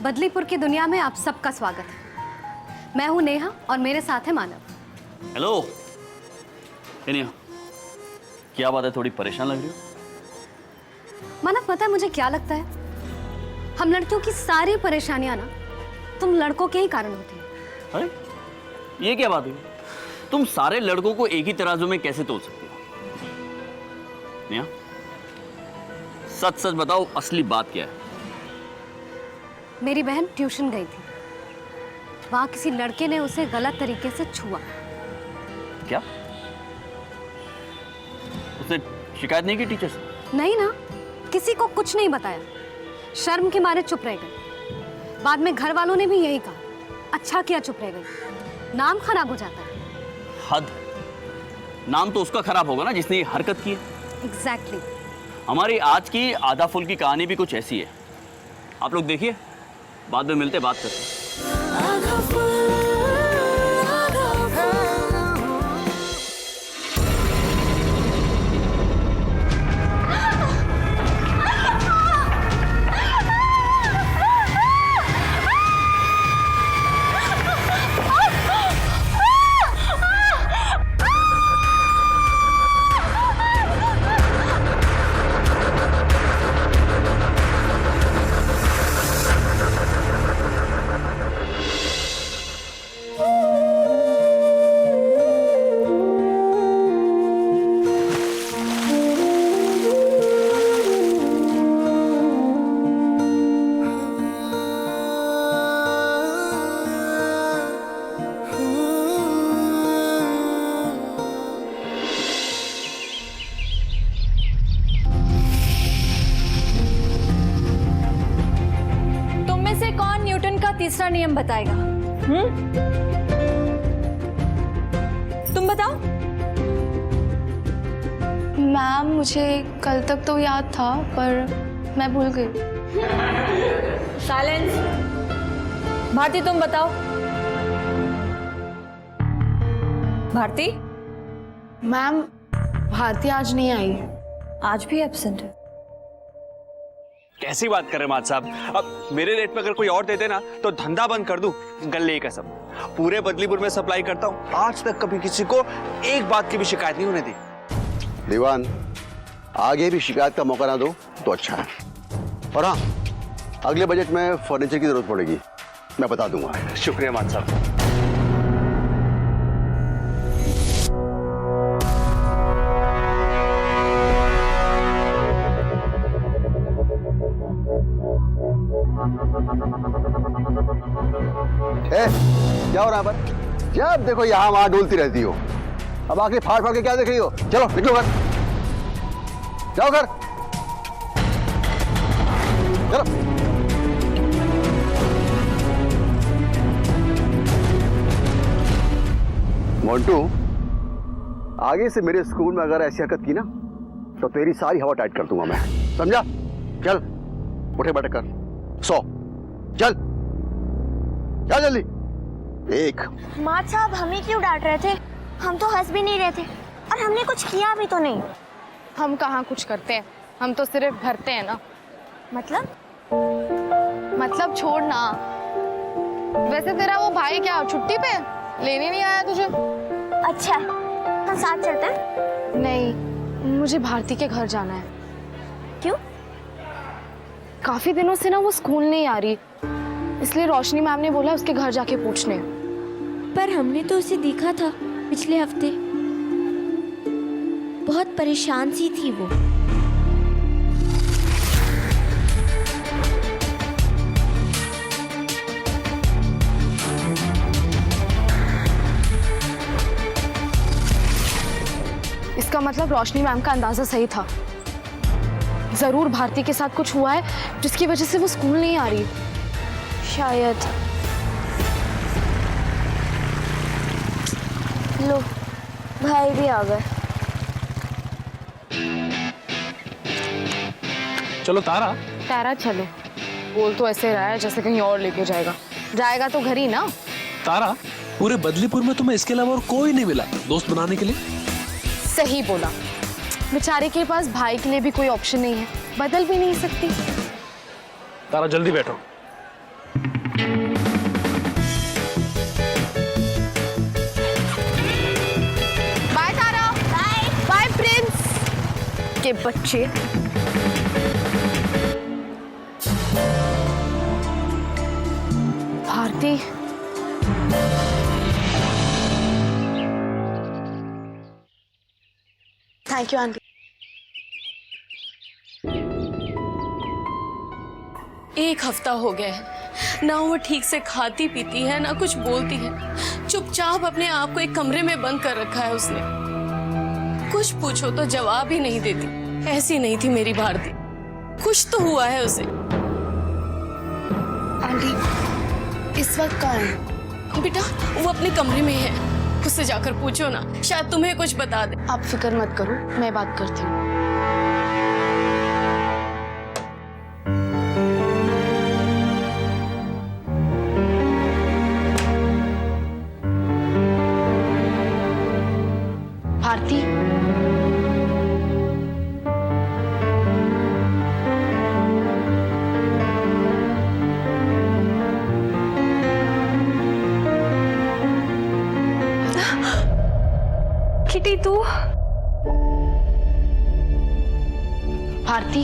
बदलीपुर की दुनिया में आप सबका स्वागत है। मैं हूं नेहा और मेरे साथ है मानव। हेलो नेहा, क्या बात है, थोड़ी परेशान लग रही हो? मानव, पता है मुझे क्या लगता है? हम लड़कियों की सारी परेशानियां ना तुम लड़कों के ही कारण होती है। अरे ये क्या बात हुई? तुम सारे लड़कों को एक ही तराजू में कैसे तोल सकती हो? नेहा, सच सच बताओ, असली बात क्या है? मेरी बहन ट्यूशन गई थी, वहां किसी लड़के ने उसे गलत तरीके से छुआ। क्या? उसने शिकायत नहीं की टीचर से? नहीं ना, किसी को कुछ नहीं बताया, शर्म के मारे चुप रह गई। बाद में घर वालों ने भी यही कहा, अच्छा किया चुप रह गई, नाम खराब हो जाता है। हद, नाम तो उसका खराब होगा ना जिसने ये हरकत की है। एग्जैक्टली। हमारी आज की आधा फुल की कहानी भी कुछ ऐसी है। आप लोग देखिए, बाद में मिलते बात करते हैं। तीसरा नियम बताएगा? तुम बताओ। मैम, मुझे कल तक तो याद था पर मैं भूल गई। साइलेंस। भारती, तुम बताओ। भारती? मैम, भारती आज नहीं आई। आज भी एब्सेंट है? कैसी बात कर रहे हैं मात साहब? अब मेरे रेट पे अगर कोई और देते ना तो धंधा बंद कर दूं। गल्ले का सब पूरे बदलीपुर में सप्लाई करता हूं, आज तक कभी किसी को एक बात की भी शिकायत नहीं होने दी। दीवान, आगे भी शिकायत का मौका ना दो तो अच्छा है। और हाँ, अगले बजट में फर्नीचर की जरूरत पड़ेगी, मैं बता दूंगा। शुक्रिया मात साहब। क्या हो रहा है पर? जब देखो यहाँ वहां डोलती रहती हो, अब आके फाड़ फाड़ के क्या देख रही हो? चलो निकलो घर, जाओ घर, चलो। मोंटू, आगे से मेरे स्कूल में अगर ऐसी हरकत की ना तो तेरी सारी हवा टाइट कर दूंगा मैं, समझा? चल उठे बैठे कर, सो चल चल जल्दी। एक माँ साहब, हमें क्यों डांट रहे थे? हम तो हंस भी नहीं रहे थे और हमने कुछ किया भी तो नहीं। हम कहाँ कुछ करते हैं, हम तो सिर्फ भरते हैं ना। मतलब छोड़ ना। वैसे तेरा वो भाई क्या छुट्टी पे लेने नहीं आया तुझे? अच्छा, हम साथ चलते हैं? नहीं, मुझे भारती के घर जाना है। क्यों? काफी दिनों से ना वो स्कूल नहीं आ रही, इसलिए रोशनी मैम ने बोला उसके घर जाके पूछने। पर हमने तो उसे देखा था पिछले हफ्ते, बहुत परेशान सी थी वो। इसका मतलब रोशनी मैम का अंदाजा सही था। जरूर भारती के साथ कुछ हुआ है जिसकी वजह से वो स्कूल नहीं आ रही। शायद। लो, भाई भी आ गए। चलो तारा। तारा चलो, बोल तो ऐसे रहा है जैसे कहीं और लेके जाएगा। जाएगा तो घर ही ना। तारा, पूरे बदलीपुर में तुम्हें इसके अलावा और कोई नहीं मिला दोस्त बनाने के लिए? सही बोला, बेचारे के पास भाई के लिए भी कोई ऑप्शन नहीं है, बदल भी नहीं सकती। तारा जल्दी बैठो। के बच्चे। Bharti, thank you aunty. एक हफ्ता हो गया है, ना वो ठीक से खाती पीती है ना कुछ बोलती है। चुपचाप अपने आप को एक कमरे में बंद कर रखा है उसने। कुछ पूछो तो जवाब ही नहीं देती। ऐसी नहीं थी मेरी भारती, कुछ तो हुआ है उसे। आंटी इस वक्त कहाँ है? बेटा वो अपने कमरे में है, उससे जाकर पूछो ना, शायद तुम्हें कुछ बता दे। आप फिक्र मत करो, मैं बात करती हूँ। भारती, किटी तू? भारती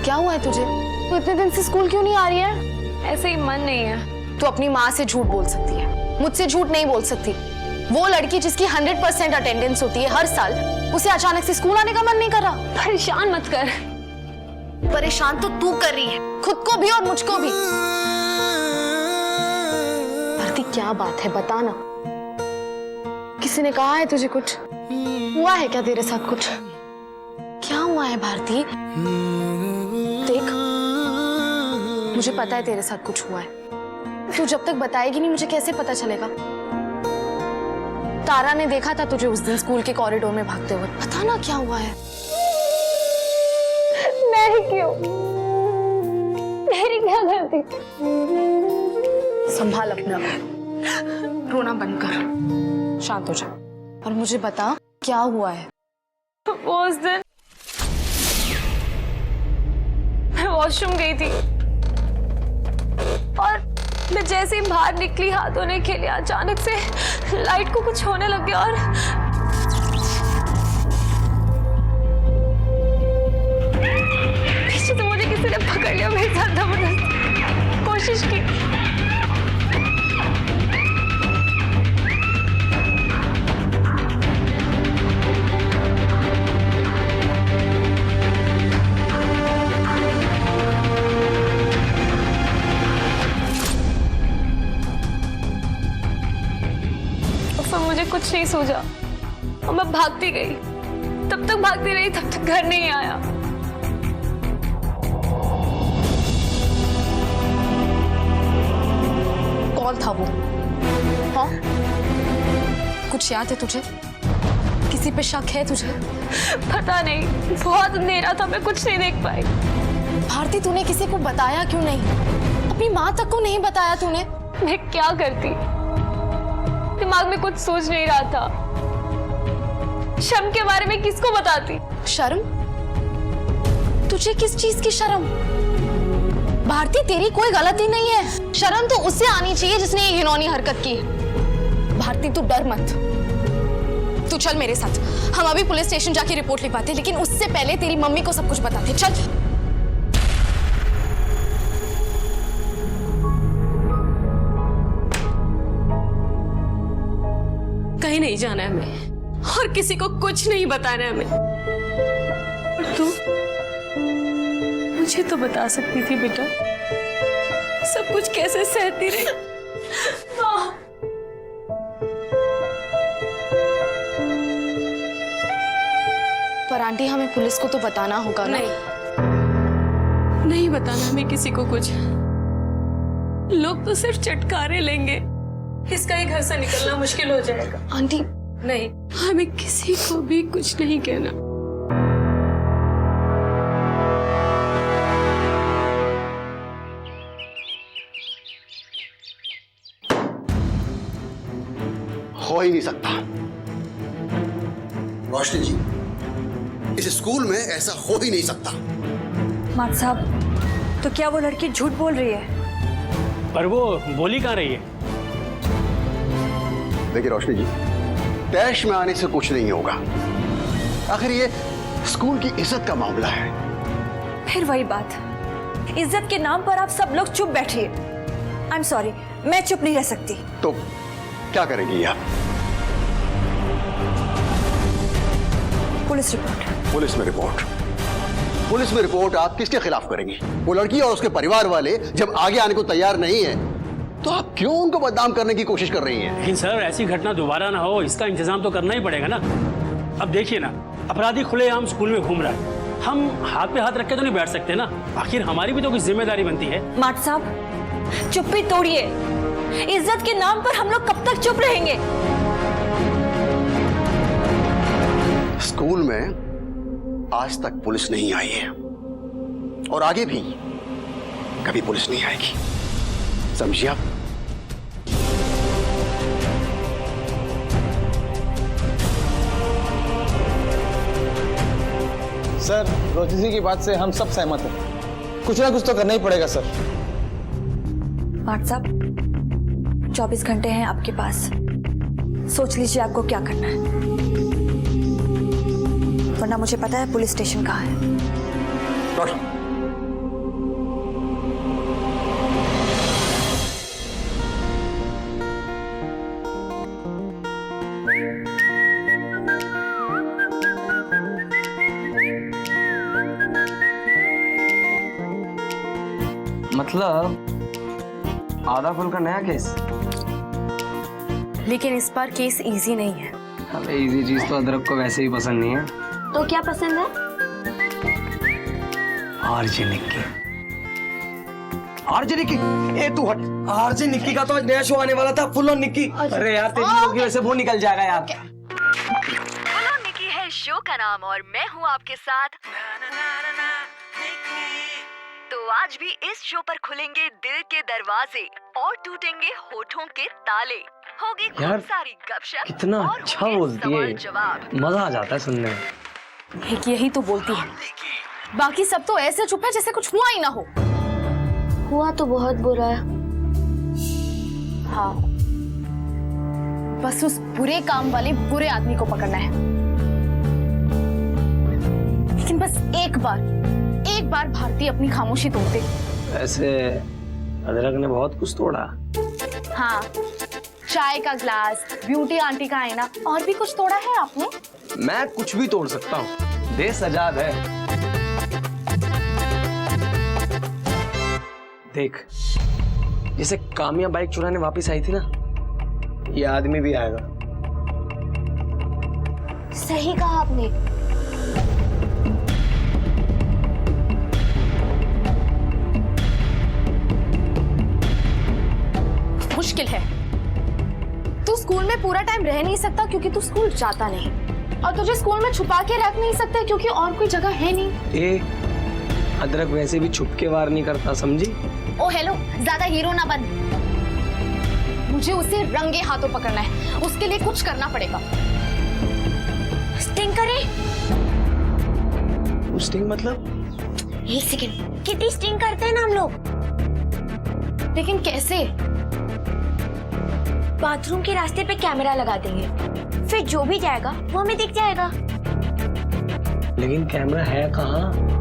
क्या हुआ है तुझे? तू इतने दिन से स्कूल क्यों नहीं आ रही है? ऐसे ही मन नहीं है। तू अपनी माँ से झूठ बोल सकती है, मुझसे झूठ नहीं बोल सकती। वो लड़की जिसकी 100% अटेंडेंस होती है हर साल, उसे अचानक से स्कूल आने का मन नहीं कर रहा। परेशान मत कर। परेशान तो तू कर रही है, खुद को भी और मुझको भी। भारती क्या बात है, बता ना। किसी ने कहा है तुझे कुछ? हुआ है क्या तेरे साथ कुछ? क्या हुआ है भारती? देख, मुझे पता है तेरे साथ कुछ हुआ है। तू जब तक बताएगी नहीं मुझे कैसे पता चलेगा? तारा ने देखा था तुझे उस दिन स्कूल के कॉरिडोर में भागते हुए। पता ना क्या हुआ है। मैं क्यों? मेरी क्या गलती? संभाल अपना, रोना बंद कर, शांत हो जा और मुझे बता क्या हुआ है। वो उस दिन मैं वॉशरूम गई थी और मैं जैसे ही बाहर निकली हाथ धोने के लिए, अचानक से लाइट को कुछ होने लग गया और पीछे से मुझे किसी ने पकड़ लिया। मेरे साथ जबरदस्ती कोशिश की। मुझे कुछ नहीं सूझा और मैं भागती गई। तब तक भागती रही, तब तक घर नहीं आया। कौन था वो? हाँ, कुछ याद है तुझे? किसी पे शक है तुझे? पता नहीं, बहुत अंधेरा था, मैं कुछ नहीं देख पाई। भारती तूने किसी को बताया क्यों नहीं? अपनी माँ तक को नहीं बताया तूने? मैं क्या करती, दिमाग में कुछ सूझ नहीं रहा था। शर्म के बारे में किसको बताती? शर्म? तुझे किस चीज की शर्म? भारती तेरी कोई गलती नहीं है। शर्म तो उससे आनी चाहिए जिसने ये घिनौनी हरकत की। भारती तू डर मत, तू चल मेरे साथ। हम अभी पुलिस स्टेशन जाके रिपोर्ट लिखवाते, लेकिन उससे पहले तेरी मम्मी को सब कुछ बताते। चल। कहीं नहीं जाना है हमें और किसी को कुछ नहीं बताना है हमें। और तू मुझे तो बता सकती थी बेटा, सब कुछ कैसे सहती रही। पर आंटी हमें पुलिस को तो बताना होगा ना? नहीं बताना हमें किसी को कुछ। लोग तो सिर्फ चटकारे लेंगे, इसका ही घर से निकलना मुश्किल हो जाएगा। आंटी नहीं, हमें किसी को भी कुछ नहीं कहना। हो ही नहीं सकता। रोशनी जी, इस स्कूल में ऐसा हो ही नहीं सकता। मात साहब, तो क्या वो लड़की झूठ बोल रही है? पर वो बोली कहाँ रही है? देखिए रोशनी जी, तैश में आने से कुछ नहीं होगा। आखिर ये स्कूल की इज्जत का मामला है। फिर वही बात, इज्जत के नाम पर आप सब लोग चुप बैठिए। आई एम सॉरी, मैं चुप नहीं रह सकती। तो क्या करेंगी आप? Police report. पुलिस में रिपोर्ट? पुलिस में रिपोर्ट आप किसके खिलाफ करेंगी? वो लड़की और उसके परिवार वाले जब आगे आने को तैयार नहीं है तो आप क्यों उनको बदनाम करने की कोशिश कर रही हैं? लेकिन सर ऐसी घटना दोबारा ना हो, इसका इंतजाम तो करना ही पड़ेगा ना। अब देखिए ना, अपराधी खुलेआम स्कूल में घूम रहा है, हम हाथ पे हाथ रख के तो नहीं बैठ सकते ना। आखिर हमारी भी तो कुछ जिम्मेदारी बनती है। माट साहब चुप्पी तोड़िए। इज्जत के नाम पर हम लोग कब तक चुप रहेंगे? स्कूल में आज तक पुलिस नहीं आई है और आगे भी कभी पुलिस नहीं आएगी, समझिए आप? सर, रोजी की बात से हम सब सहमत हैं। कुछ ना कुछ तो करना ही पड़ेगा सर। माट साहब 24 घंटे हैं आपके पास, सोच लीजिए आपको क्या करना है, वरना मुझे पता है पुलिस स्टेशन कहाँ है। मतलब आधा फुल का नया केस? लेकिन इस बार केस इजी नहीं है। अबे इजी चीज तो अदरक को वैसे ही पसंद नहीं है। तो क्या पसंद है? आरजे निक्की। आरजे निक्की? ए तू हट। आरजे निक्की का तो आज नया शो आने वाला था, फुल ऑन निक्की। अरे यार तेरी की वजह से वो निकल जाएगा यार। फुल ऑन निक्की है शो का नाम और मैं हूँ आपके साथ। तो आज भी इस शो पर खुलेंगे दिल के दरवाजे और टूटेंगे होठों के ताले। होगी खूब सारी गपशप। कितना और अच्छा होंगे बोलती सवाल है, जवाब। मजा आ जाता है सुनने में। एक यही तो बोलती है, बाकी सब तो ऐसे चुप है जैसे कुछ हुआ ही ना हो। हुआ तो बहुत बुरा है। हाँ, बस उस बुरे काम वाले बुरे आदमी को पकड़ना है। लेकिन बस एक बार भारती अपनी खामोशी तोड़ दे। ऐसे अदरक ने बहुत कुछ तोड़ा। हाँ, चाय का ग्लास, ब्यूटी आंटी का आईना, और भी कुछ तोड़ा है आपने? मैं कुछ भी तोड़ सकता हूँ, देश आजाद है। देख, जैसे कामिया बाइक चुराने वापस आई थी ना, ये आदमी भी आएगा। सही कहा आपने। मुश्किल है, तू स्कूल में पूरा टाइम रह नहीं सकता क्योंकि तू स्कूल जाता नहीं, और तुझे स्कूल में छुपा के रख नहीं सकते क्योंकि और कोई जगह है नहीं। ए, अदरक वैसे भी छुप के वार नहीं करता, समझी? ओ हेलो, ज्यादा हीरो ना बन। मुझे उसे रंगे हाथों पकड़ना है, उसके लिए कुछ करना पड़ेगा। स्टिंग करे? स्टिंग मतलब? एक सेकंड, कितनी स्टिंग करते हैं ना हम लोग। लेकिन कैसे? बाथरूम के रास्ते पे कैमरा लगा देंगे, फिर जो भी जाएगा वो हमें दिख जाएगा। लेकिन कैमरा है कहाँ?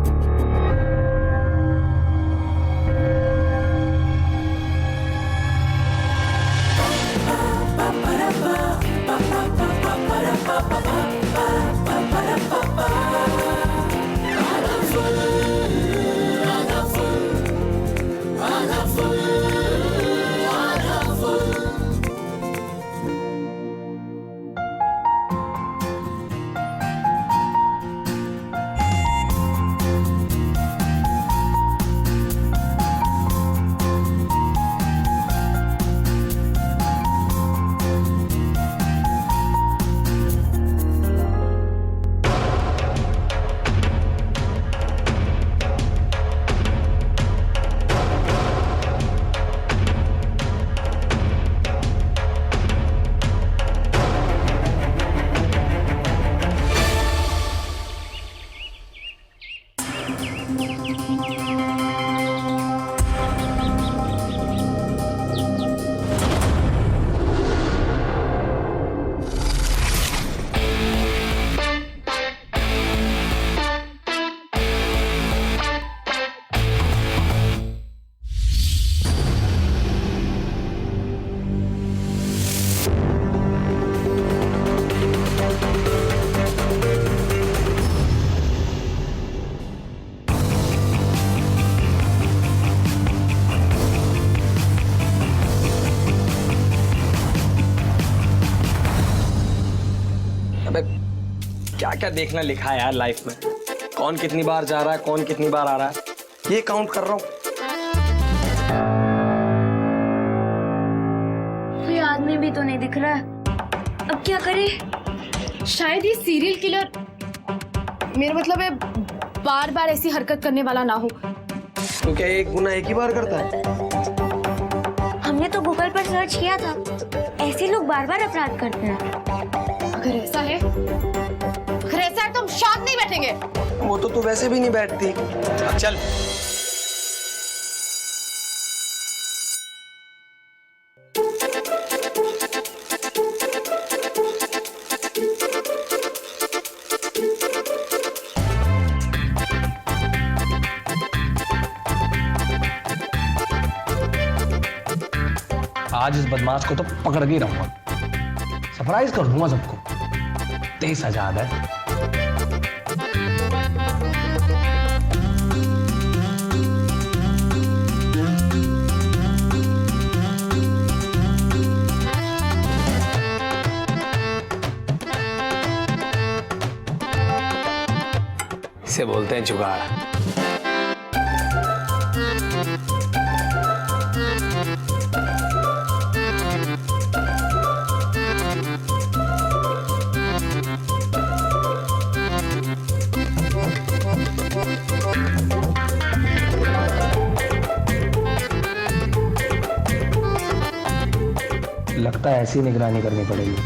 क्या देखना लिखा है यार लाइफ में। कौन कितनी बार जा रहा है, कौन कितनी बार आ रहा है, ये काउंट कर रहा हूँ। कोई आदमी भी तो नहीं दिख रहा है, अब क्या करे? शायद ये सीरियल किलर, मेरा मतलब है बार बार ऐसी हरकत करने वाला ना हो। तो क्या एक गुना एक ही बार करता है? हमने तो गूगल पर सर्च किया था, ऐसे लोग बार बार अपराध करते हैं। अगर ऐसा है तो हम शांत नहीं बैठेंगे। वो तो तू वैसे भी नहीं बैठती। अब चल। आज इस बदमाश को तो पकड़ के ही रहूंगा, सरप्राइज कर दूंगा सबको। तेज आजाद है। इसे बोलते हैं जुगाड़। लगता है ऐसी निगरानी करनी पड़ेगी।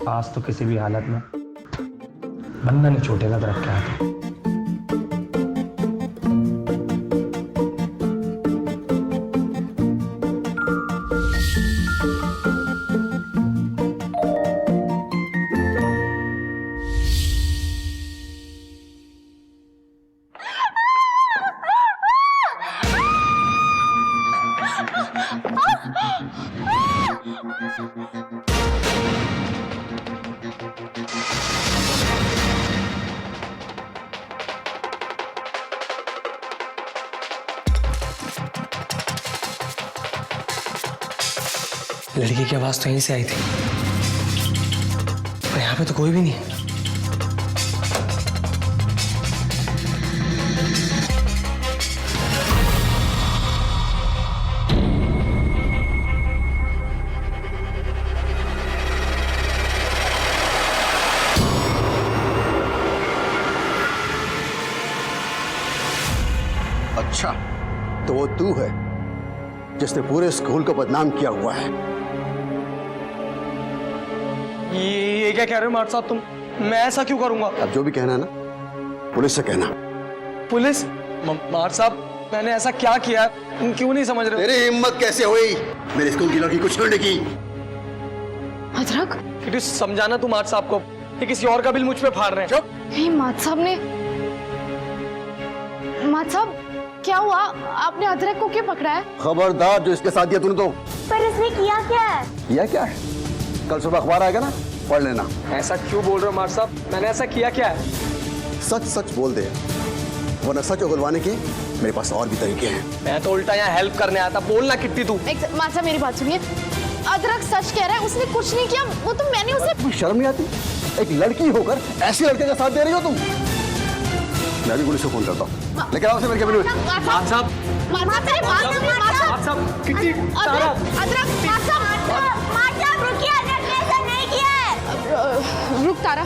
आज तो किसी भी हालत में बंदा नहीं छूटेगा तरफ के हाथ। लड़की की आवाज तो यहीं से आई थी, पर यहाँ पे तो कोई भी नहीं है। अच्छा, तो वो तू है जिसने पूरे स्कूल को बदनाम किया हुआ है। ये क्या कह रहे हो मार्ट साहब तुम? मैं ऐसा क्यों करूंगा? अब जो भी कहना है ना, पुलिस से कहना। पुलिस? मार्ट साहब मैंने ऐसा क्या किया, तुम क्यों नहीं समझ रहे? तेरी हिम्मत कैसे हुई मेरे स्कूल की लड़की को छेड़ने की? अदरक, किटू समझाना तू मार्ट साहब को, ये किसी और का बिल मुझ पे फाड़ रहे हैं। चुप। नहीं मात साहब ने, मात साहब क्या हुआ? आपने अदरक को क्यों पकड़ा है? खबरदार, जो इसके साथ दिया तूने तो। पर इसने किया क्या है? किया क्या है? कल सुबह अखबार आएगा ना, पढ़ लेना। ऐसा क्यों बोल रहे हो मार्ट साहब? मैंने ऐसा किया क्या है? सच सच बोल दे, वरना सच उगलवाने के मेरे पास और भी तरीके हैं। मैं तो उल्टा यहाँ हेल्प करने आता। बोलना किट्टी तू। मात साहब मेरी बात सुनिए, अदरक सच कह रहा है, उसने कुछ नहीं किया। वो तो मैंने उसे। तुम्हें शर्म नहीं आती? एक लड़की होकर ऐसे लड़के का साथ दे रही हो तुम? मैं भी पुलिस को फोन करता हूँ, लेकिन आओ से मेरे कैबिन में। मार्ट साहब, किट्टी, तारा। रुक तारा,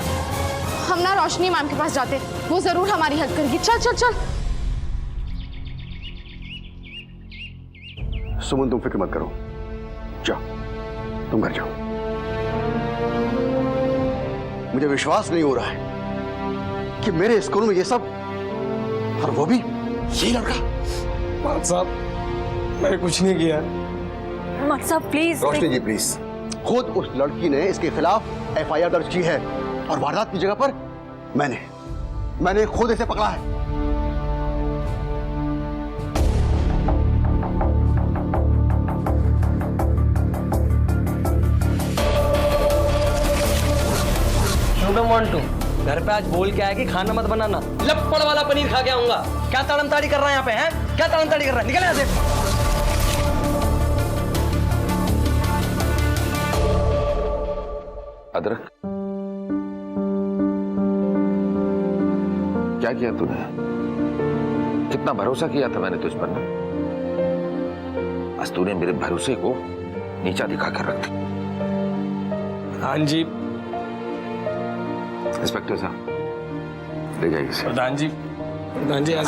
हम ना रोशनी मैम के पास जाते, वो जरूर हमारी हेल्प करेगी। चल चल चल। सुमन तुम फिक्र मत करो, जाओ तुम घर जाओ। मुझे विश्वास नहीं हो रहा है कि मेरे स्कूल में ये सब, और वो भी यही लड़का। मार्ट साहब मैंने कुछ नहीं किया। मार्ट साहब प्लीज। रोशनी जी प्लीज, खुद उस लड़की ने इसके खिलाफ FIR दर्ज की है, और वारदात की जगह पर मैंने खुद इसे पकड़ा है। शुभम वांटू घर पे आज बोल के आया कि खाना मत बनाना, लपड़ वाला पनीर खा के आऊंगा। क्या ताड़मताड़ी कर रहा है यहाँ पे? हैं क्या ताड़मताड़ी कर रहा है? निकल यहाँ से। अदरक, क्या किया तूने? कितना भरोसा किया था मैंने तुझ पर ना। आज तूने मेरे भरोसे को नीचा दिखा कर रख दिया। हाँ जी इंस्पेक्टर साहब, ले जाइए इसे। प्रधान जी मैम, प्रधान जी आइए।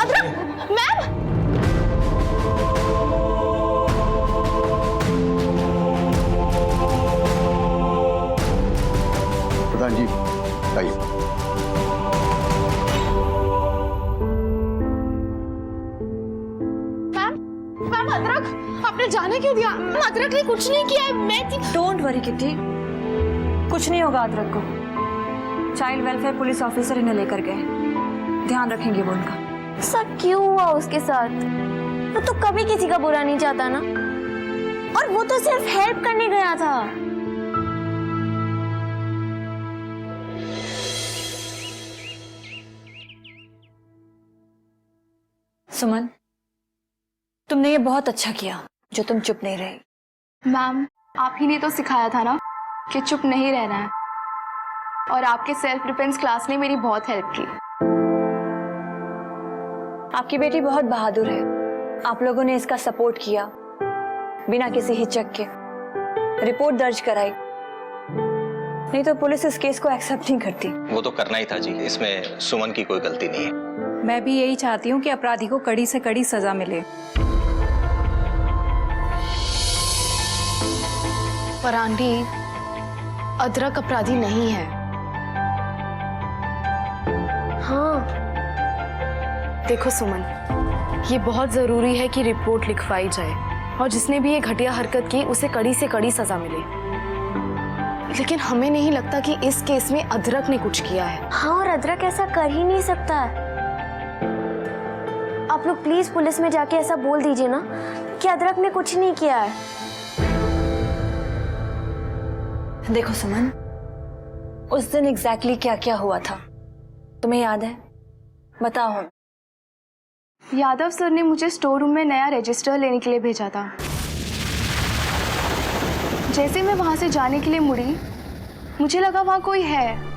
मैम अदरक आपने जाने क्यों दिया? अदरक ने कुछ नहीं किया है, मैं थी। डोंट वरी किट्टी, कुछ नहीं होगा अदरक को। चाइल्ड वेलफेयर पुलिस ऑफिसर इन्हें लेकर गए, ध्यान रखेंगे वो उनका। ऐसा क्यों हुआ उसके साथ? वो तो कभी किसी का बुरा नहीं चाहता ना, और वो तो सिर्फ हेल्प करने गया था। सुमन, तुमने ये बहुत अच्छा किया जो तुम चुप नहीं रही। मैम, आप ही ने तो सिखाया था ना कि चुप नहीं रहना है, और आपके सेल्फ डिफेंस क्लास ने मेरी बहुत हेल्प की। आपकी बेटी बहुत बहादुर है, आप लोगों ने इसका सपोर्ट किया बिना किसी हिचक के, रिपोर्ट दर्ज कराई, नहीं तो पुलिस इस केस को एक्सेप्ट नहीं करती। वो तो करना ही था जी, इसमें सुमन की कोई गलती नहीं है। मैं भी यही चाहती हूँ कि अपराधी को कड़ी से कड़ी सजा मिले। पर आंटी, अदरक अपराधी नहीं है। हाँ, देखो सुमन, ये बहुत जरूरी है कि रिपोर्ट लिखवाई जाए और जिसने भी ये घटिया हरकत की उसे कड़ी से कड़ी सजा मिले। लेकिन हमें नहीं लगता कि इस केस में अदरक ने कुछ किया है। हाँ, और अदरक ऐसा कर ही नहीं सकता। आप लोग प्लीज पुलिस में जाके ऐसा बोल दीजिए ना कि अदरक ने कुछ नहीं किया है। देखो सुमन, उस दिन एग्जैक्टली क्या क्या हुआ था तुम्हें याद है? बताओ। यादव सर ने मुझे स्टोर रूम में नया रजिस्टर लेने के लिए भेजा था। जैसे मैं वहां से जाने के लिए मुड़ी, मुझे लगा वहां कोई है।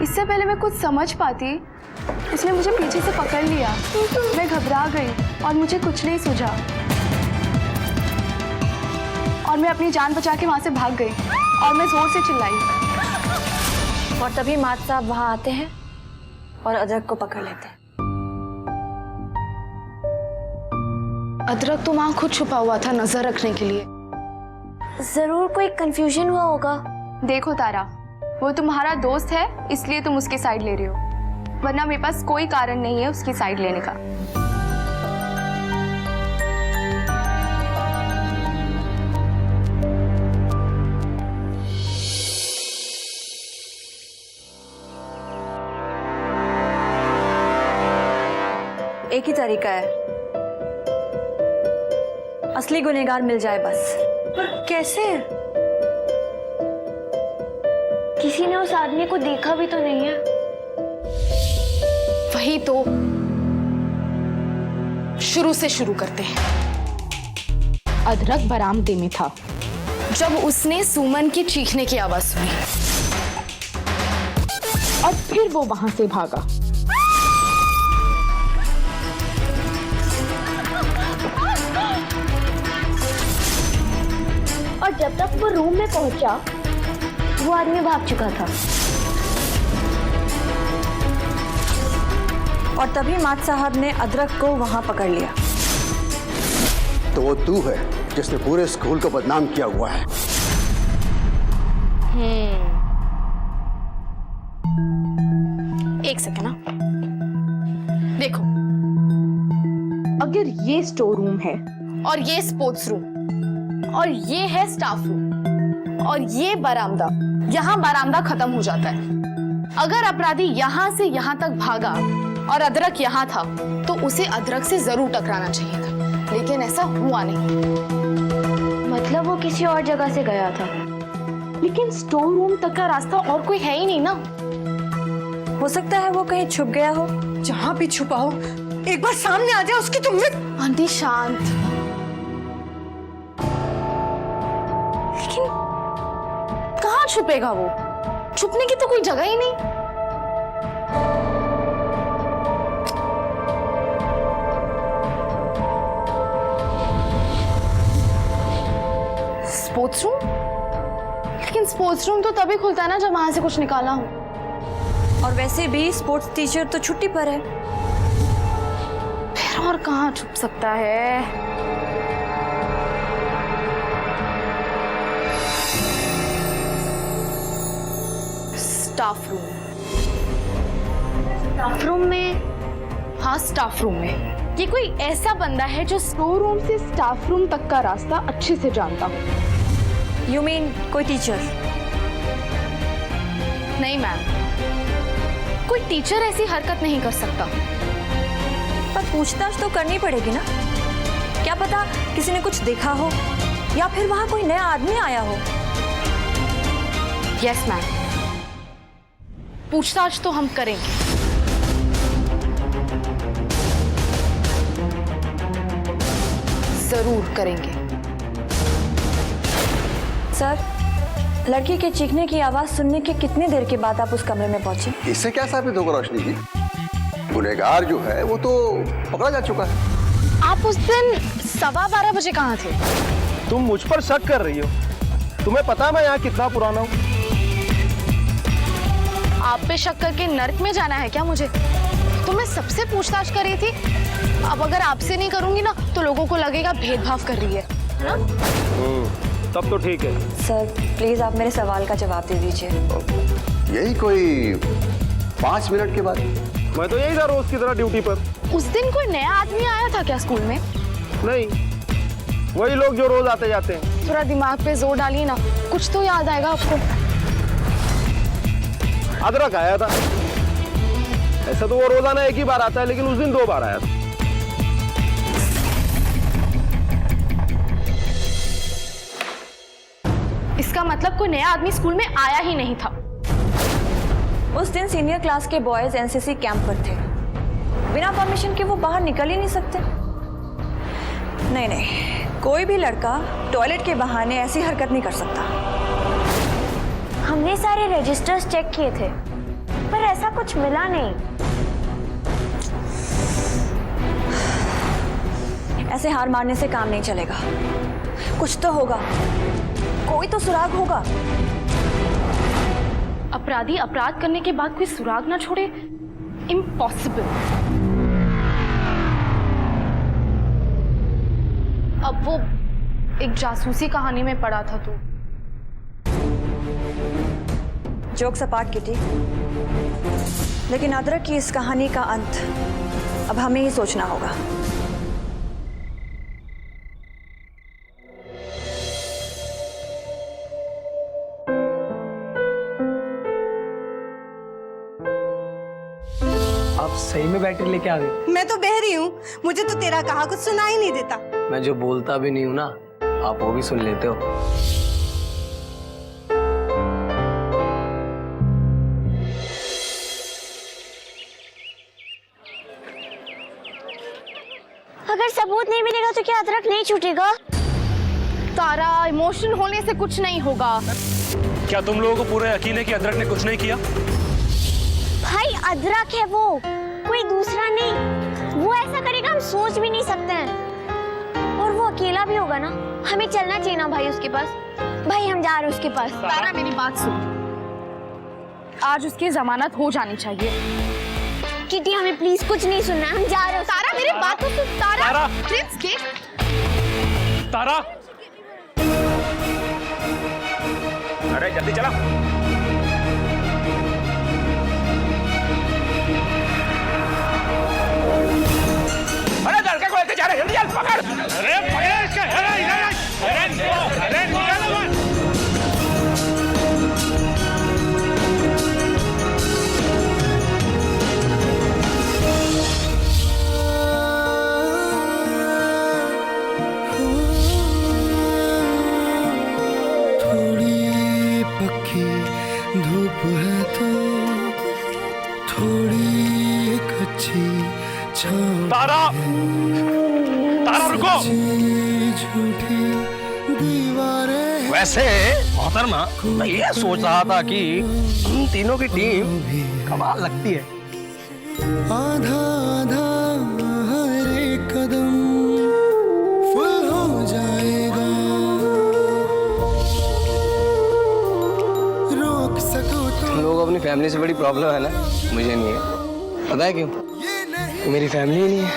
इससे पहले मैं कुछ समझ पाती, उसने मुझे पीछे से पकड़ लिया। मैं घबरा गई और मुझे कुछ नहीं सूझा, और मैं अपनी जान बचा के वहां से भाग गई और मैं जोर से चिल्लाई। और तभी मात साहब वहां आते हैं और अदरक को पकड़ लेते हैं। अदरक तो वहां खुद छुपा हुआ था नजर रखने के लिए। जरूर कोई कंफ्यूजन हुआ होगा। देखो तारा, वो तुम्हारा दोस्त है इसलिए तुम उसकी साइड ले रही हो, वरना मेरे पास कोई कारण नहीं है उसकी साइड लेने का। एक ही तरीका है, असली गुनहगार मिल जाए बस। पर कैसे? किसी ने उस आदमी को देखा भी तो नहीं है। वही तो, शुरू से शुरू करते हैं। अदरक बरामदे में था जब उसने सुमन की चीखने की आवाज सुनी, और फिर वो वहां से भागा। और जब तक वो रूम में पहुंचा, वो आदमी भाग चुका था। और तभी मात साहब ने अदरक को वहां पकड़ लिया। तो वो तू है जिसने पूरे स्कूल को बदनाम किया हुआ है। एक सेकंड ना, देखो, अगर ये स्टोर रूम है और ये स्पोर्ट्स रूम और ये है स्टाफ रूम और ये बरामदा, यहाँ बरामदा खत्म हो जाता है। अगर अपराधी यहाँ से यहाँ तक भागा और अदरक यहाँ था तो उसे अदरक से जरूर टकराना चाहिए था, लेकिन ऐसा हुआ नहीं। मतलब वो किसी और जगह से गया था। लेकिन स्टोर रूम तक का रास्ता और कोई है ही नहीं ना। हो सकता है वो कहीं छुप गया हो। जहाँ भी छुपा हो एक बार सामने आ जाए उसकी तुमने। आंटी शांत। लेकिन कहाँ छुपेगा वो? छुपने की तो कोई जगह ही नहीं। Sports room? लेकिन स्पोर्ट्स रूम तो तभी खुलता है ना जब वहां से कुछ निकाला हो। और वैसे भी स्पोर्ट्स टीचर तो छुट्टी पर है। फिर और कहाँ छुप सकता है? Staff room. स्टाफ रूम में? हाँ, स्टाफ रूम में। ये कोई ऐसा बंदा है जो स्टोर रूम से स्टाफ रूम तक का रास्ता अच्छे से जानता हो। यू मीन कोई टीचर? नहीं मैम, कोई टीचर ऐसी हरकत नहीं कर सकता। पर पूछताछ तो करनी पड़ेगी ना। क्या पता किसी ने कुछ देखा हो या फिर वहां कोई नया आदमी आया हो। यस मैम, पूछताछ तो हम करेंगे। जरूर करेंगे। सर, लड़की के चीखने की आवाज सुनने के कितने देर के बाद आप उस कमरे में पहुंचे? इससे क्या साबित होगा रोशनी जी? गुनहगार जो है वो तो पकड़ा जा चुका है। आप उस दिन 12:15 बजे कहाँ थे? तुम मुझ पर शक कर रही हो? तुम्हें पता मैं यहाँ कितना पुराना हूँ? आप पे शक करके नर्क में जाना है क्या मुझे? तो मैं सबसे पूछताछ कर रही थी। अब अगर आपसे नहीं करूंगी ना तो लोगों को लगेगा भेदभाव कर रही है ना? तब तो ठीक है। सर प्लीज आप मेरे सवाल का जवाब दे दीजिए। यही कोई 5 मिनट के बाद। मैं तो यही था रोज की तरह ड्यूटी पर। उस दिन कोई नया आदमी आया था क्या स्कूल में? नहीं, वही लोग जो रोज आते जाते हैं। थोड़ा दिमाग पे जोर डालिए ना, कुछ तो याद आएगा आपको। अदरक आया था। ऐसा तो वो रोजाना एक ही बार आता है, लेकिन उस दिन 2 बार आया था। इसका मतलब कोई नया आदमी स्कूल में आया ही नहीं था। उस दिन सीनियर क्लास के बॉयज एनसीसी कैंप पर थे। बिना परमिशन के वो बाहर निकल ही नहीं सकते। नहीं नहीं, कोई भी लड़का टॉयलेट के बहाने ऐसी हरकत नहीं कर सकता। हमने सारे रजिस्टर्स चेक किए थे पर ऐसा कुछ मिला नहीं। ऐसे हार मारने से काम नहीं चलेगा। कुछ तो होगा, कोई तो सुराग होगा। अपराधी अपराध करने के बाद कोई सुराग ना छोड़े, इम्पॉसिबल। अब वो एक जासूसी कहानी में पड़ा था तो। जोक सपाट किटी, लेकिन अदरक की इस कहानी का अंत अब हमें ही सोचना होगा। आप सही में बैटरी लेके आ गई? मैं तो बह रही हूँ, मुझे तो तेरा कहा कुछ सुना ही नहीं देता। मैं जो बोलता भी नहीं हूँ ना, आप वो भी सुन लेते हो। अगर सबूत नहीं मिलेगा तो क्या अदरक नहीं छूटेगा? तारा, इमोशन होने से कुछ नहीं होगा। क्या तुम लोगों को पूरा यकीन है कि अदरक ने कुछ नहीं किया? भाई अदरक है वो, कोई दूसरा नहीं। वो ऐसा करेगा हम सोच भी नहीं सकते हैं। और वो अकेला भी होगा ना, हमें चलना चाहिए ना भाई उसके पास। भाई हम जा रहे हैं उसके पास। तारा मेरी बात सुन, आज उसकी जमानत हो जानी चाहिए। किटी हमें प्लीज कुछ नहीं सुनना, हम जा रहे हैं। तारा मेरी बात तो सुन। तारा, प्लीज के तारा, अरे जल्दी चला। अरे लड़के को लेके जा रहे, जल्दी चल, पकड़। अरे पकड़ इसके, अरे निकाल मत। छोड़ी एक अच्छी तारा, तारा रुको। झूठी दीवारें। वैसे मोहतरमा, मैं ये सोच रहा था कि हम तीनों की टीम कमाल लगती है। आधा आधा हर एक कदम फुल हो जाएगा, रोक सको तो। तुम लोगों को अपनी फैमिली से बड़ी प्रॉब्लम है ना, मुझे नहीं है। पता है क्यों? मेरी फैमिली ही नहीं है।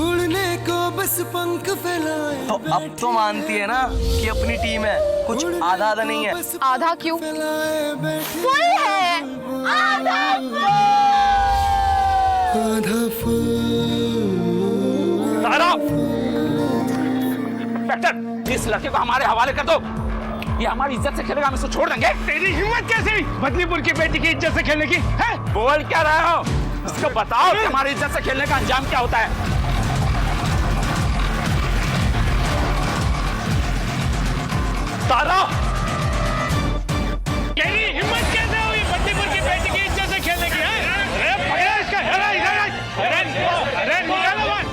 उड़ने को बस पंख फैलाए। तो अब तो मानती है ना कि अपनी टीम है, कुछ आधा आधा नहीं है। आधा क्यों? फुल है, आधा तारा, इंस्पेक्टर, इस लड़के को हमारे हवाले कर दो। ये हमारी इज्जत से खेलेगा, हम इसको छोड़ देंगे। तेरी हिम्मत कैसे हुई बदलीपुर की बेटी की इज्जत से खेलने की? है? बोल क्या रहे हो? इसको बताओ कि हमारी इज्जत से खेलने का अंजाम क्या होता है। तारा, तेरी हिम्मत कैसे हुई बदलीपुर की बेटी की इज्जत से खेलने की? अरे पकड़ा इसका, अरे निकालो मत।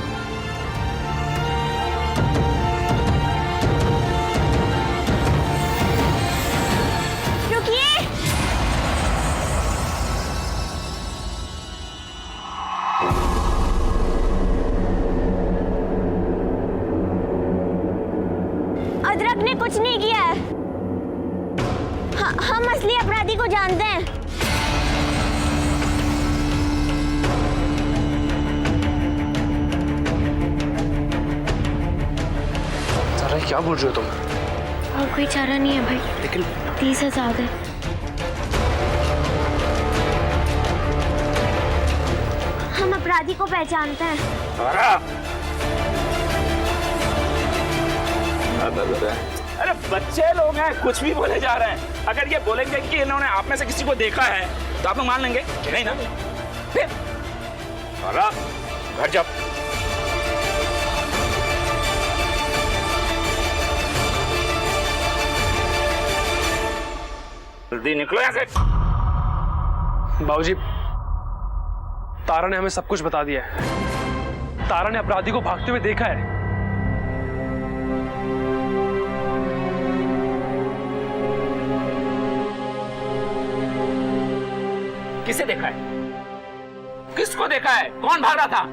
रुकिए। अदरक ने कुछ नहीं किया है। हम असली अपराधी को जानते हैं। तारा, क्या बोल रहे हो तुम? और कोई चारा नहीं है भाई, लेकिन 30,000 है। हम अपराधी को पहचानते हैं। अरे बच्चे लोग हैं, कुछ भी बोले जा रहे हैं। अगर ये बोलेंगे कि इन्होंने आप में से किसी को देखा है तो आप लोग मान लेंगे कि नहीं ना? फिर घर जा। जल्दी निकलो यहाँ से। बाबूजी, तारा ने हमें सब कुछ बता दिया है। तारा ने अपराधी को भागते हुए देखा है। किसे देखा है? किसको देखा है? कौन भाग रहा था?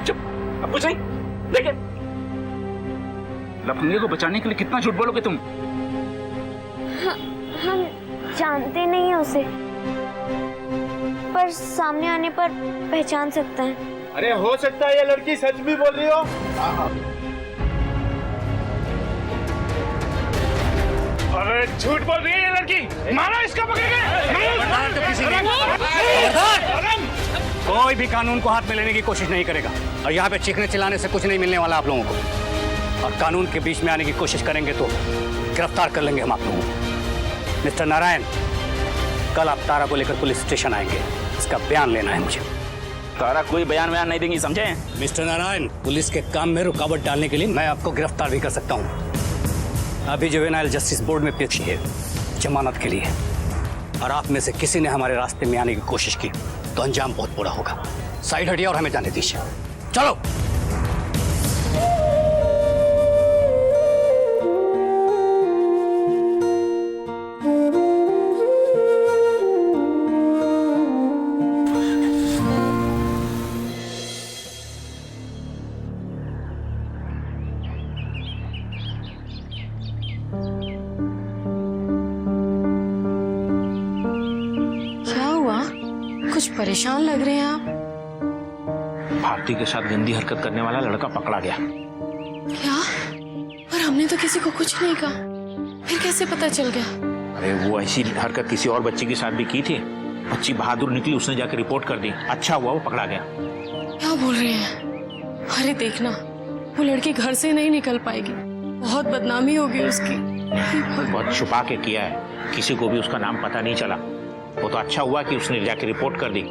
चुप, अब कुछ नहीं। देखिए, लफंगे को बचाने के लिए कितना झूठ बोलोगे तुम? हम जानते नहीं हैं उसे, पर सामने आने पर पहचान सकते हैं। अरे हो सकता है ये लड़की सच भी बोल रही हो। अरे झूठ बोल रही है ये लड़की। मारो इसका, पकड़ कोई भी कानून को हाथ में लेने की कोशिश नहीं करेगा, और यहाँ पे चीखने चिल्लाने से कुछ नहीं मिलने वाला आप लोगों को। और कानून के बीच में आने की कोशिश करेंगे तो गिरफ्तार कर लेंगे हम आप लोगों को। मिस्टर नारायण, कल आप तारा को लेकर पुलिस स्टेशन आएंगे, इसका बयान लेना है मुझे। तारा कोई बयान नहीं देंगी, समझे? मिस्टर नारायण, पुलिस के काम में रुकावट डालने के लिए मैं आपको गिरफ्तार भी कर सकता हूँ। अभी जुवेनाइल जस्टिस बोर्ड में पेशी है जमानत के लिए, और आप में से किसी ने हमारे रास्ते में आने की कोशिश की तो अंजाम बहुत बुरा होगा। साइड हटिए और हमें जाने दीजिए। चलो। कुछ परेशान लग रहे हैं आप। भारती के साथ गंदी हरकत करने वाला लड़का पकड़ा गया। क्या? पर हमने तो किसी को कुछ नहीं कहा, फिर कैसे पता चल गया? अरे वो ऐसी हरकत किसी और बच्ची के साथ भी की थी। बच्ची बहादुर निकली, उसने जाकर रिपोर्ट कर दी। अच्छा हुआ वो पकड़ा गया। क्या बोल रहे हैं? अरे देखना, वो लड़की घर से नहीं निकल पाएगी, बहुत बदनामी होगी उसकी। बहुत छुपा के किया है, किसी को भी उसका नाम पता नहीं चला। वो तो अच्छा हुआ कि उसने जाके रिपोर्ट कर दी,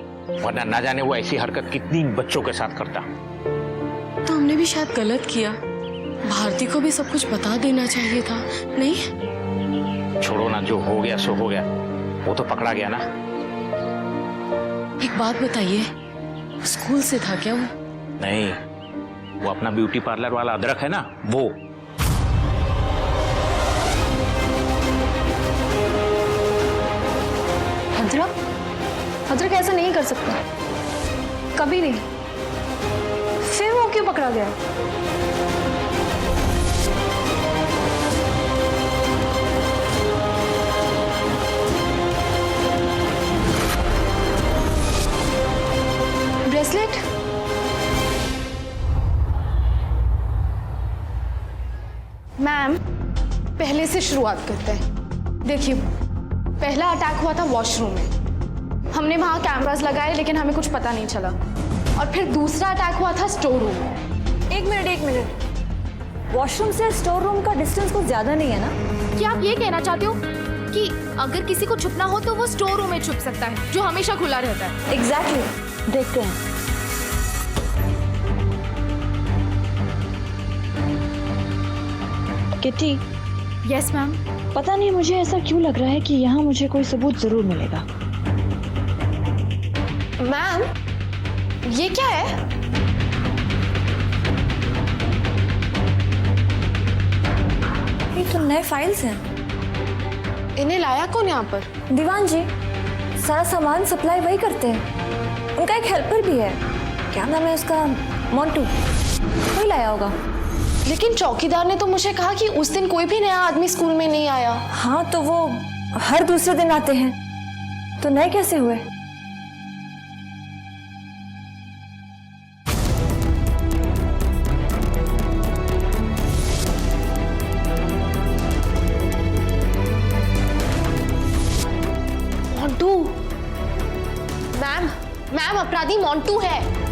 वरना ना जाने वो ऐसी हरकत कितनी बच्चों के साथ करता। तो हमने भी शायद गलत किया, भारती को भी सब कुछ बता देना चाहिए था, नहीं? छोड़ो ना, जो हो गया सो हो गया, वो तो पकड़ा गया ना। एक बात बताइए, स्कूल से था क्या वो? नहीं, वो अपना ब्यूटी पार्लर वाला अदरक है ना, वो। अदरक? अदरक ऐसा नहीं कर सकता, कभी नहीं। फिर वो क्यों पकड़ा गया? ब्रेसलेट? मैम, पहले से शुरुआत करते हैं। देखिए, पहला अटैक हुआ था वॉशरूम में। हमने वहां कैमरास लगाए लेकिन हमें कुछ पता नहीं चला। और फिर दूसरा अटैक हुआ था स्टोर रूम में। एक मिनट, वॉशरूम से स्टोर रूम का डिस्टेंस कुछ ज्यादा नहीं है ना? क्या आप ये कहना चाहते हो कि अगर किसी को छुपना हो तो वो स्टोर रूम में छुप सकता है, जो हमेशा खुला रहता है? एग्जैक्टली, देखते हैं। किटी। Yes ma'am. पता नहीं मुझे ऐसा क्यों लग रहा है कि यहाँ मुझे कोई सबूत जरूर मिलेगा। मैम, ये क्या है? ये तो नए फाइल्स हैं। इन्हें लाया कौन यहाँ पर? दीवान जी, सारा सामान सप्लाई वही करते हैं। उनका एक हेल्पर भी है, क्या नाम है उसका, मोंटू, वही लाया होगा। लेकिन चौकीदार ने तो मुझे कहा कि उस दिन कोई भी नया आदमी स्कूल में नहीं आया। हाँ, तो वो हर दूसरे दिन आते हैं, तो नए कैसे हुए? मोंटू। मैम, अपराधी मोंटू है।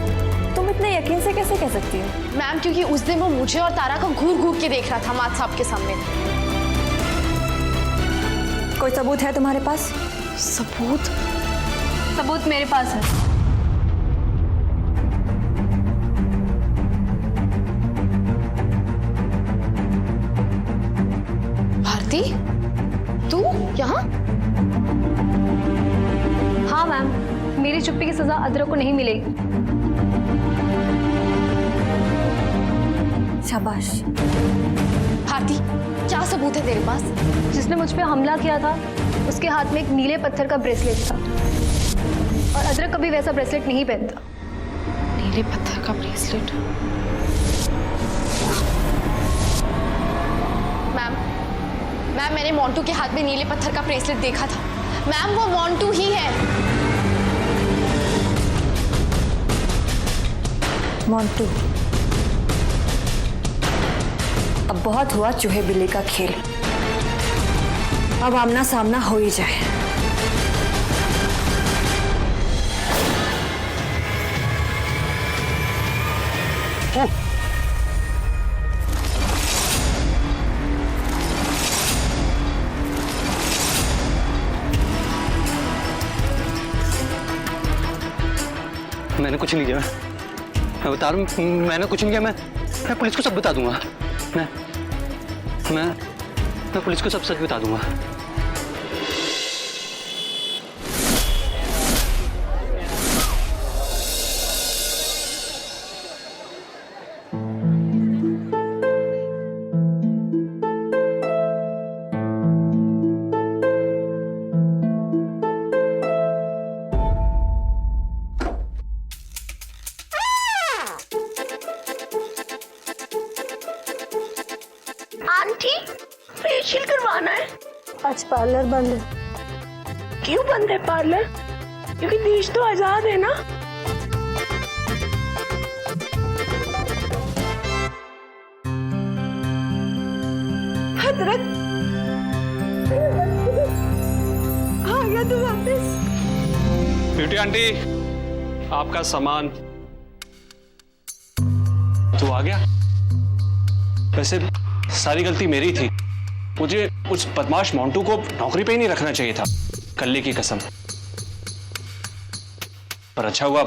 तुम इतने यकीन से कैसे कह सकती हो? मैम, क्योंकि उस दिन वो मुझे और तारा को घूर घूर के देख रहा था मात साहब के सामने। कोई सबूत है तुम्हारे पास? सबूत? सबूत मेरे पास है। भारती, तू यहाँ? हाँ मैम, मेरी चुप्पी की सजा अदरक को नहीं मिलेगी। शाबाश। भारती, क्या सबूत है तेरे पास? जिसने मुझ पे हमला किया था उसके हाथ में एक नीले पत्थर का ब्रेसलेट था, और अदरक कभी वैसा ब्रेसलेट नहीं पहनता। नीले पत्थर का ब्रेसलेट? मैम, मैंने मोंटू के हाथ में नीले पत्थर का ब्रेसलेट देखा था। मैम, वो मोंटू ही है। मोंटू, अब बहुत हुआ चूहे बिल्ली का खेल, अब आमना सामना हो ही जाए। मैंने कुछ नहीं किया, मैं बता रहा हूँ, मैंने कुछ नहीं किया। मैं पुलिस को सब बता दूंगा। मैं पुलिस को सब सच बता दूंगा। आंटी, फेशियल करवाना है। आज पार्लर बंद है। क्यों बंद है पार्लर? क्योंकि देश तो आजाद है ना। अदरक आ गया तू वापस। ब्यूटी आंटी, आपका सामान तो आ गया। वैसे सारी गलती मेरी थी, मुझे उस बदमाश मोंटू को नौकरी पे ही नहीं रखना चाहिए था, कल्ले की कसम। पर अच्छा हुआ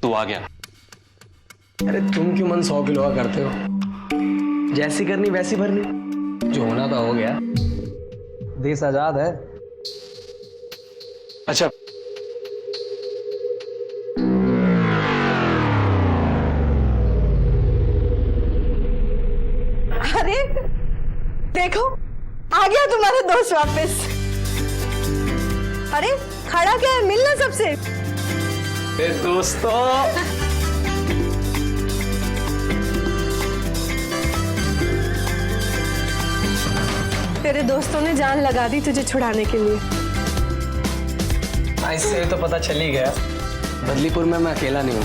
तू आ गया। अरे तुम क्यों मन 100 किलो का करते हो? जैसी करनी वैसी भरनी, जो होना तो हो गया। देश आजाद है। अच्छा अरे देखो आ गया तुम्हारा दोस्त वापस। अरे खड़ा क्या है, मिलना सबसे। दोस्तों तेरे दोस्तों ने जान लगा दी तुझे छुड़ाने के लिए। इससे तो पता चल ही गया, बदलीपुर में मैं अकेला नहीं हूँ,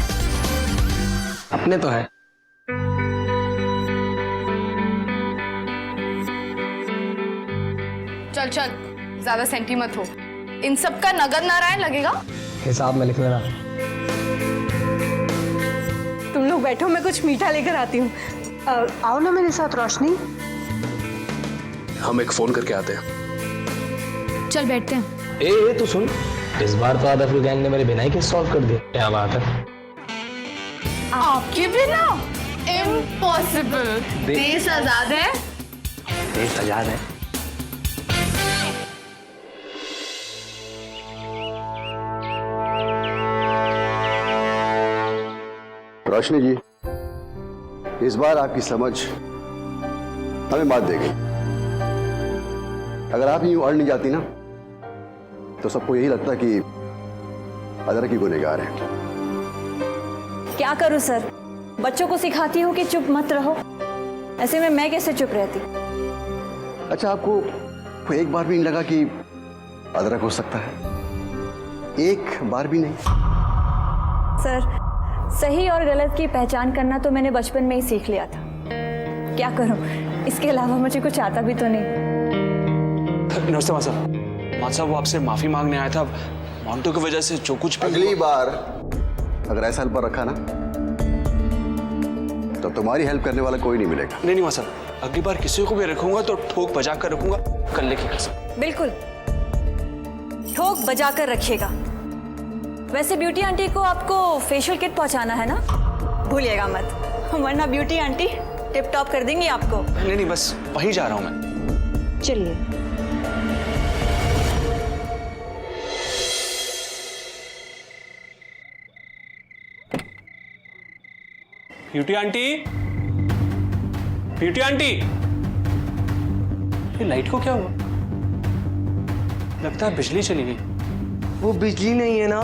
अपने तो है। चल चल, ज्यादा सेंटी मत हो। इन सब का नगद नारायण लगेगा। हिसाब में लिख लेना। तुम लोग बैठो, मैं कुछ मीठा लेकर आती हूँ। आओ ना मेरे साथ रोशनी। हम एक फोन करके आते हैं। चल बैठते हैं। ए तू सुन, इस बार तो आदफुल गैंग ने मेरे बिना ही केस सॉल्व कर दिया। क्या बात है। आपके बिना इम्पॉसिबल। देश आजाद है। देश आजाद है। रोशनी जी, इस बार आपकी समझ हमें मात देगी। अगर आप यूं अड़ नहीं जाती ना तो सबको यही लगता कि अदरक की गुनहगार है। क्या करूं सर, बच्चों को सिखाती हूँ कि चुप मत रहो, ऐसे में मैं कैसे चुप रहती। अच्छा, आपको एक बार भी नहीं लगा कि अदरक हो सकता है? एक बार भी नहीं? सर सही और गलत की पहचान करना तो मैंने बचपन में ही सीख लिया था। क्या करूं, इसके अलावा मुझे कुछ आता भी तो नहीं। नमस्ते मां साहब, वो आपसे माफी मांगने आया था। मोंटू की वजह से जो कुछ भी अगली बार अगर ऐसा हेल्पर रखा ना तो तुम्हारी हेल्प करने वाला कोई नहीं मिलेगा। नहीं मां साहब, अगली बार किसी को भी रखूंगा तो ठोक बजा कर रखूंगा, कल्ले की कसम। बिल्कुल ठोक बजा कर रखिएगा। वैसे ब्यूटी आंटी को आपको फेशियल किट पहुंचाना है ना, भूलिएगा मत, वरना ब्यूटी आंटी टिप टॉप कर देंगी आपको। नहीं बस वहीं जा रहा हूं मैं। चलिए। ब्यूटी आंटी, ब्यूटी आंटी, ये लाइट को क्या हुआ? लगता है बिजली चली गई। वो बिजली नहीं है ना,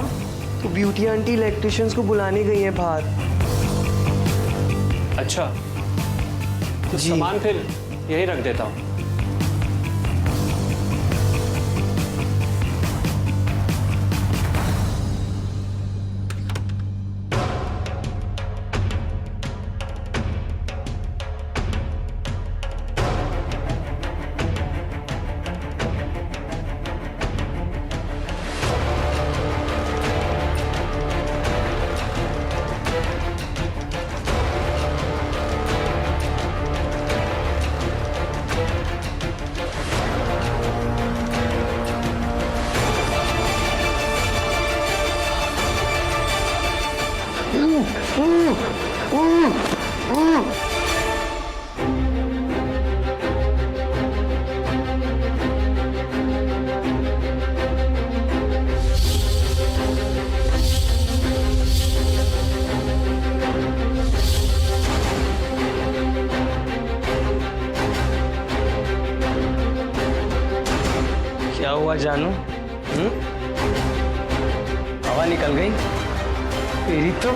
तो ब्यूटी आंटी इलेक्ट्रिशियंस को बुलाने गई है बाहर। अच्छा, तो सामान फिर यहीं रख देता हूँ। क्या हुआ जानू? हवा निकल गई तेरी तो।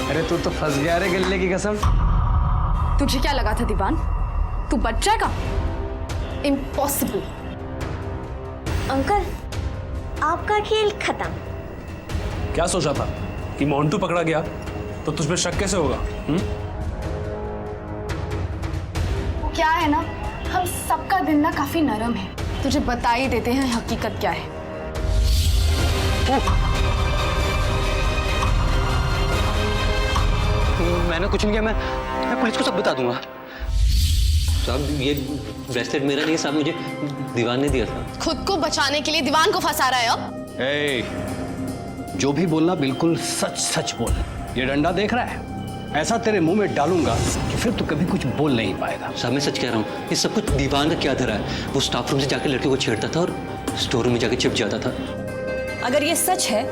अरे तू तो फंस गया रे गल्ले की कसम। तुझे क्या लगा था दीवान, तू बच जाएगा? इम्पॉसिबल। अंकल आपका खेल खत्म। क्या सोचा था कि मोंटू पकड़ा गया तो तुझ पे शक कैसे होगा? वो क्या है ना, हम सबका दिल ना काफी नरम है, तुझे बता ही देते हैं हकीकत क्या है। मैंने कुछ नहीं किया, मैं पुलिस को सब बता दूंगा। साहब ये ब्रेसलेट मेरा नहीं है साहब, मुझे दीवान ने दिया था। खुद को बचाने के लिए दीवान को फंसा रहा है अब। ए, जो भी बोलना बिल्कुल सच सच बोल। ये डंडा देख रहा है, ऐसा तेरे मुंह में डालूंगा कि फिर तू कभी कुछ बोल नहीं पाएगा। साहब मैं सच कह रहा हूँ, ये सब कुछ दीवान का क्या धरा है। वो स्टाफ रूम से जाकर लड़के को छेड़ता था और स्टोर रूम में जाकर छिप जाता था। अगर ये सच है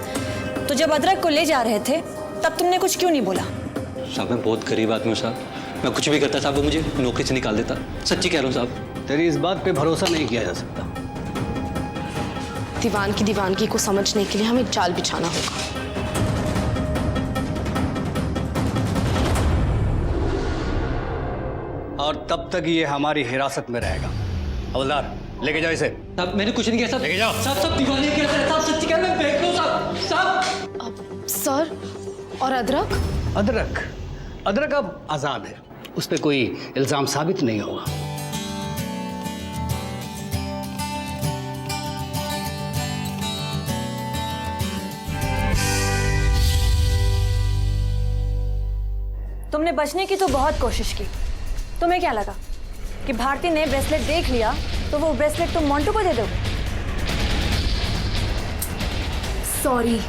तो जब अदरक को ले जा रहे थे तब तुमने कुछ क्यों नहीं बोला? साहब मैं बहुत गरीब आदमी हूँ साहब, मैं कुछ भी करता साहब वो मुझे नौकरी से निकाल देता। सच्ची कह रहा हूँ साहब। तेरी इस बात पे भरोसा नहीं किया जा सकता। दीवान की दीवानगी को समझने के लिए हमें जाल बिछाना होगा। और तब तक ये हमारी हिरासत में रहेगा। हवलदार लेके जाओ इसे। साहब मैंने कुछ नहीं किया साहब। लेके जाओ। साहब सब दीवाने किया साहब, सच्ची कह रहा हूं, मैं देख लो साहब। साहब सर और अदरक? अदरक अब आजाद है, उस पर कोई इल्जाम साबित नहीं होगा। तुमने बचने की तो बहुत कोशिश की। तुम्हें क्या लगा कि भारती ने ब्रेसलेट देख लिया तो वो ब्रेसलेट तुम मोंटू को दे दोगे? सॉरी,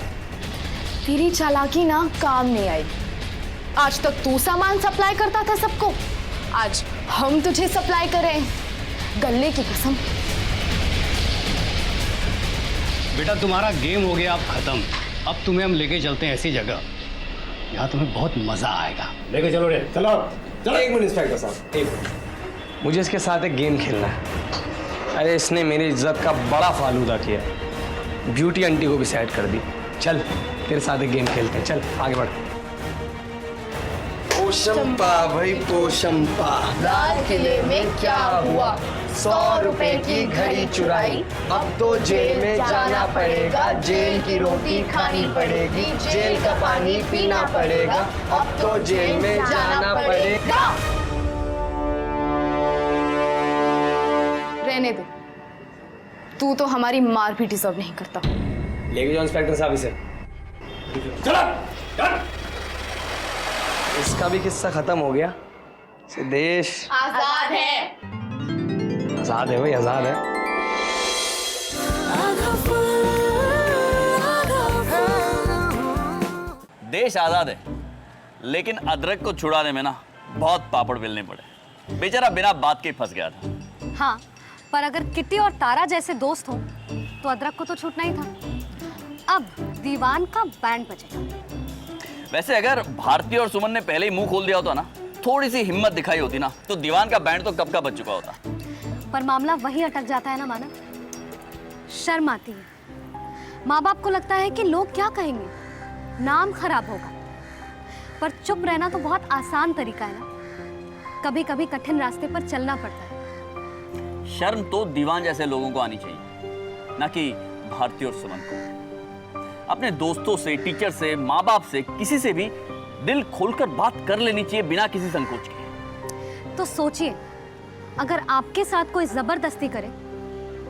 तेरी चालाकी ना काम नहीं आई। आज तक तू सामान सप्लाई करता था सबको, आज हम तुझे सप्लाई करें। गले की कसम। बेटा तुम्हारा गेम हो गया अब खत्म। अब तुम्हें हम लेके चलते हैं ऐसी जगह यहाँ तुम्हें बहुत मजा आएगा। लेके चलो रे, चलो चलो। एक मिनट इंस्पेक्टर साहब, एक मिनट। मुझे इसके साथ एक गेम खेलना है। अरे इसने मेरी इज्जत का बड़ा फालूदा किया, ब्यूटी आंटी को भी साइड कर दी। चल तेरे साथ एक गेम खेलते हैं, चल आगे बढ़। पोशंपा भाई पोशंपा, लाल किले में क्या हुआ? 100 रुपए की घड़ी चुराई, अब तो जेल में जाना पड़ेगा। जेल की रोटी खानी पड़ेगी, जेल का पानी पीना पड़ेगा। अब तो जेल में जाना पड़ेगा। रहने दे, तू तो हमारी मार भी डिजर्व नहीं करता। लेके जाओ इंस्पेक्टर साहब इसे। चलो इसका भी किस्सा खत्म हो गया। देश आजाद है। आजाद है भाई, आजाद है। देश आजाद है, लेकिन अदरक को छुड़ाने में ना बहुत पापड़ बेलने पड़े। बेचारा बिना बात के फंस गया था। हाँ, पर अगर किट्टी और तारा जैसे दोस्त हो तो अदरक को तो छूटना ही था। अब दीवान का बैंड बजेगा। वैसे अगर भारती और सुमन ने पहले ही मुंह खोल दिया होता ना, थोड़ी सी हिम्मत दिखाई होती ना, तो दीवान का बैंड तो कब का बज चुका होता। पर मामला वहीं अटक जाता है ना मानव। शर्म आती है। माँ बाप को लगता है कि लोग क्या कहेंगे, नाम खराब होगा। पर चुप रहना तो बहुत आसान तरीका है ना। कभी कभी कठिन रास्ते पर चलना पड़ता है। शर्म तो दीवान जैसे लोगों को आनी चाहिए, ना कि भारती और सुमन को। अपने दोस्तों से, टीचर से, माँ बाप से, किसी से भी दिल खोलकर बात कर लेनी चाहिए बिना किसी संकोच के। तो सोचिए, अगर आपके साथ कोई जबरदस्ती करे,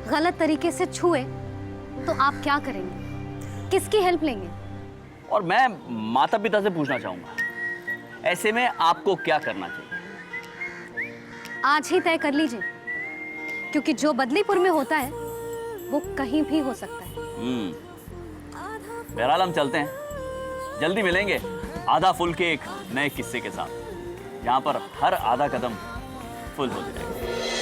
गलत तरीके से छुए, तो आप क्या करेंगे? किसकी हेल्प लेंगे? और मैं माता पिता से पूछना चाहूंगा, ऐसे में आपको क्या करना चाहिए? आज ही तय कर लीजिए, क्योंकि जो बदलीपुर में होता है वो कहीं भी हो सकता है। बहरहाल हम चलते हैं, जल्दी मिलेंगे आधा फुल के एक नए किस्से के साथ, जहां पर हर आधा कदम फुल हो जाएगा।